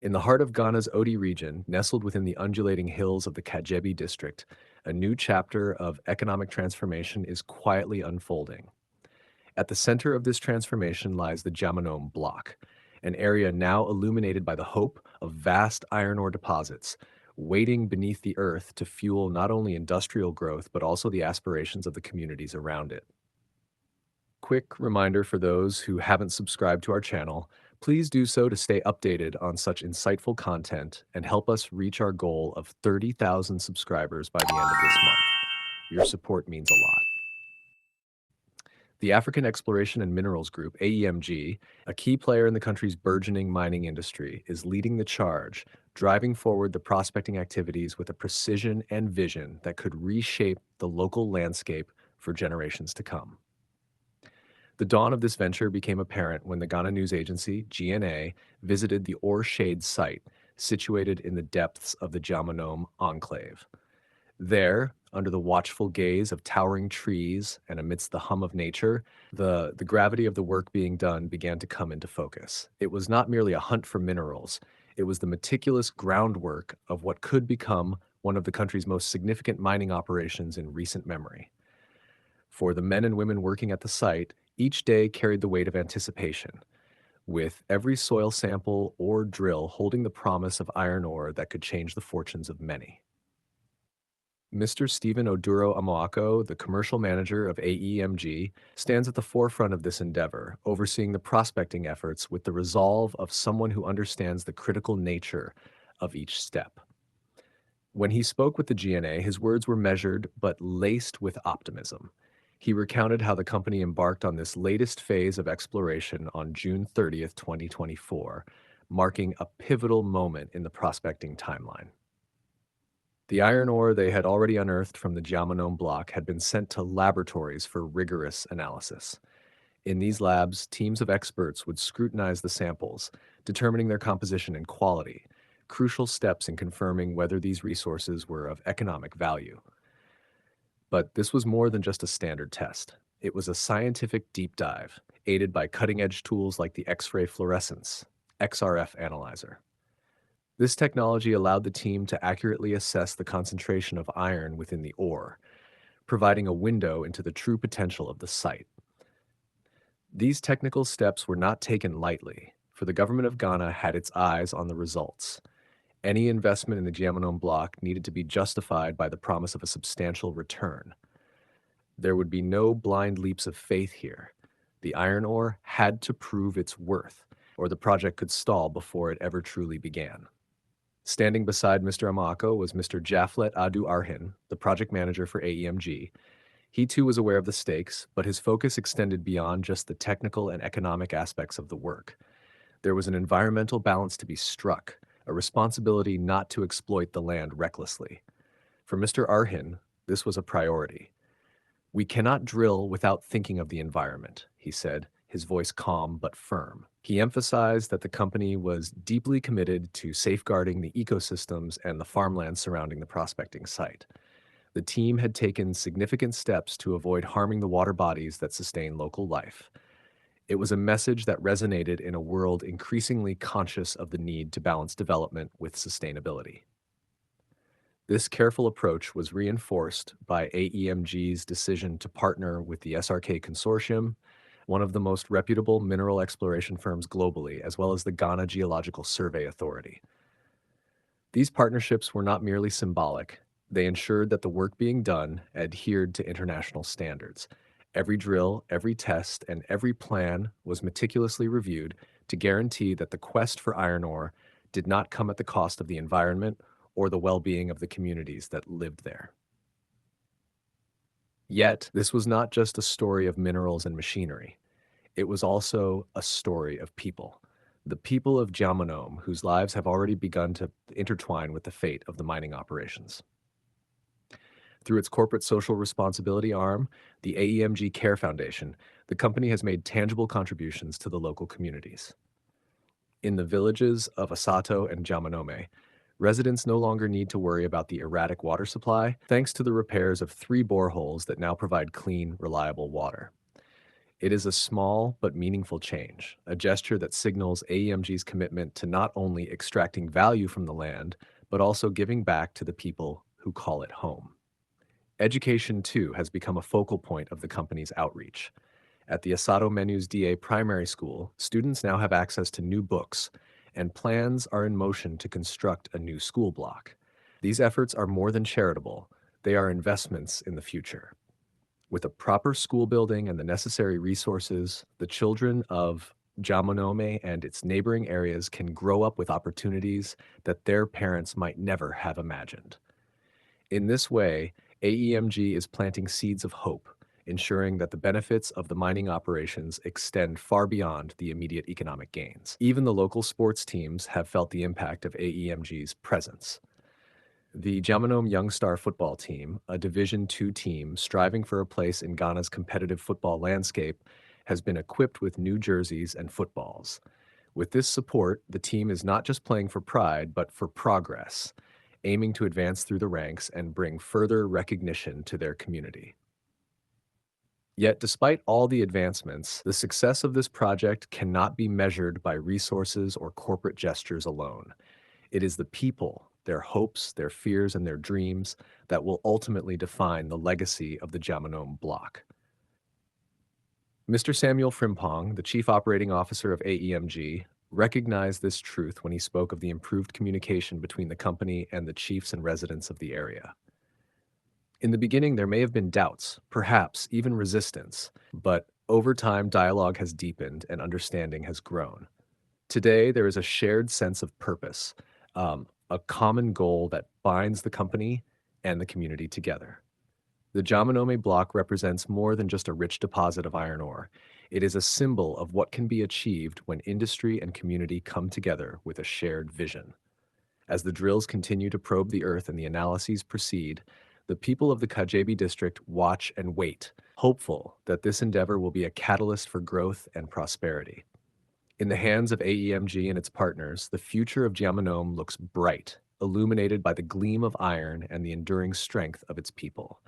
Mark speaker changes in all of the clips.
Speaker 1: In the heart of Ghana's Oti Region, nestled within the undulating hills of the Kadjebi District, a new chapter of economic transformation is quietly unfolding. At the center of this transformation lies the Gyamonome Bloc, an area now illuminated by the hope of vast iron ore deposits, waiting beneath the earth to fuel not only industrial growth but also the aspirations of the communities around it. Quick reminder for those who haven't subscribed to our channel, please do so to stay updated on such insightful content and help us reach our goal of 30,000 subscribers by the end of this month. Your support means a lot. The African Exploration and Minerals Group, AEMG, a key player in the country's burgeoning mining industry, is leading the charge, driving forward the prospecting activities with a precision and vision that could reshape the local landscape for generations to come. The dawn of this venture became apparent when the Ghana news agency, GNA, visited the ore shade site situated in the depths of the Gyamonome enclave. There, under the watchful gaze of towering trees and amidst the hum of nature, the gravity of the work being done began to come into focus. It was not merely a hunt for minerals, it was the meticulous groundwork of what could become one of the country's most significant mining operations in recent memory. For the men and women working at the site, each day carried the weight of anticipation, with every soil sample or drill holding the promise of iron ore that could change the fortunes of many. Mr. Stephen Oduro Amoako, the commercial manager of AEMG, stands at the forefront of this endeavor, overseeing the prospecting efforts with the resolve of someone who understands the critical nature of each step. When he spoke with the GNA, his words were measured but laced with optimism. He recounted how the company embarked on this latest phase of exploration on June 30th, 2024, marking a pivotal moment in the prospecting timeline. The iron ore they had already unearthed from the Gyamonome Bloc had been sent to laboratories for rigorous analysis. In these labs, teams of experts would scrutinize the samples, determining their composition and quality, crucial steps in confirming whether these resources were of economic value. But this was more than just a standard test. It was a scientific deep dive, aided by cutting-edge tools like the X-ray fluorescence, XRF analyzer. This technology allowed the team to accurately assess the concentration of iron within the ore, providing a window into the true potential of the site. These technical steps were not taken lightly, for the government of Ghana had its eyes on the results. Any investment in the Gyamonome Bloc needed to be justified by the promise of a substantial return. There would be no blind leaps of faith here. The iron ore had to prove its worth, or the project could stall before it ever truly began. Standing beside Mr. Amako was Mr. Jaflet Adu Arhin, the project manager for AEMG. He too was aware of the stakes, but his focus extended beyond just the technical and economic aspects of the work. There was an environmental balance to be struck, a responsibility not to exploit the land recklessly. For Mr. Arhin, this was a priority. "We cannot drill without thinking of the environment," he said, his voice calm but firm. He emphasized that the company was deeply committed to safeguarding the ecosystems and the farmland surrounding the prospecting site. The team had taken significant steps to avoid harming the water bodies that sustain local life. It was a message that resonated in a world increasingly conscious of the need to balance development with sustainability. This careful approach was reinforced by AEMG's decision to partner with the SRK Consortium, one of the most reputable mineral exploration firms globally, as well as the Ghana Geological Survey Authority. These partnerships were not merely symbolic. They ensured that the work being done adhered to international standards. Every drill, every test, and every plan was meticulously reviewed to guarantee that the quest for iron ore did not come at the cost of the environment or the well-being of the communities that lived there. Yet, this was not just a story of minerals and machinery. It was also a story of people. The people of Gyamonome, whose lives have already begun to intertwine with the fate of the mining operations. Through its corporate social responsibility arm, the AEMG Care Foundation, the company has made tangible contributions to the local communities. In the villages of Asato and Gyamonome, residents no longer need to worry about the erratic water supply, thanks to the repairs of 3 boreholes that now provide clean, reliable water. It is a small but meaningful change, a gesture that signals AEMG's commitment to not only extracting value from the land, but also giving back to the people who call it home. Education, too, has become a focal point of the company's outreach. At the Asado Menus DA Primary School, students now have access to new books, and plans are in motion to construct a new school block. These efforts are more than charitable, they are investments in the future. With a proper school building and the necessary resources, the children of Gyamonome and its neighboring areas can grow up with opportunities that their parents might never have imagined. In this way, AEMG is planting seeds of hope, ensuring that the benefits of the mining operations extend far beyond the immediate economic gains. Even the local sports teams have felt the impact of AEMG's presence. The Gyamonome Young Star football team, a Division II team striving for a place in Ghana's competitive football landscape, has been equipped with new jerseys and footballs. With this support, the team is not just playing for pride, but for progress, aiming to advance through the ranks and bring further recognition to their community. Yet, despite all the advancements, the success of this project cannot be measured by resources or corporate gestures alone. It is the people, their hopes, their fears, and their dreams that will ultimately define the legacy of the Gyamonome Bloc. Mr. Samuel Frimpong, the Chief Operating Officer of AEMG, recognized this truth when he spoke of the improved communication between the company and the chiefs and residents of the area. In the beginning, there may have been doubts, perhaps even resistance, but over time, dialogue has deepened and understanding has grown. Today, there is a shared sense of purpose, a common goal that binds the company and the community together. The Gyamonome Bloc represents more than just a rich deposit of iron ore. It is a symbol of what can be achieved when industry and community come together with a shared vision. As the drills continue to probe the earth and the analyses proceed, the people of the Kadjebi District watch and wait, hopeful that this endeavor will be a catalyst for growth and prosperity. In the hands of AEMG and its partners, the future of Gyamonome looks bright, illuminated by the gleam of iron and the enduring strength of its people.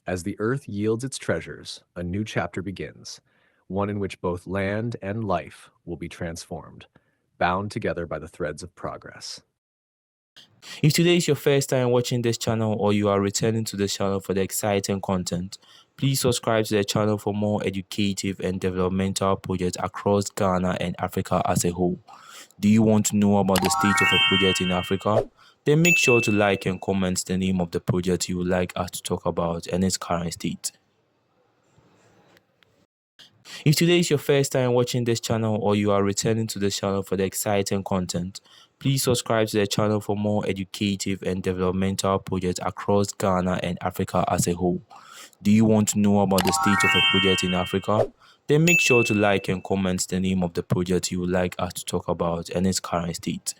Speaker 1: As the earth yields its treasures, a new chapter begins, one in which both land and life will be transformed, bound together by the threads of progress.
Speaker 2: If today is your first time watching this channel or you are returning to this channel for the exciting content, please subscribe to the channel for more educative and developmental projects across Ghana and Africa as a whole. Do you want to know about the state of a project in Africa? Then make sure to like and comment the name of the project you would like us to talk about and its current state. If today is your first time watching this channel or you are returning to this channel for the exciting content, please subscribe to the channel for more educative and developmental projects across Ghana and Africa as a whole. Do you want to know about the state of a project in Africa? Then make sure to like and comment the name of the project you would like us to talk about and its current state.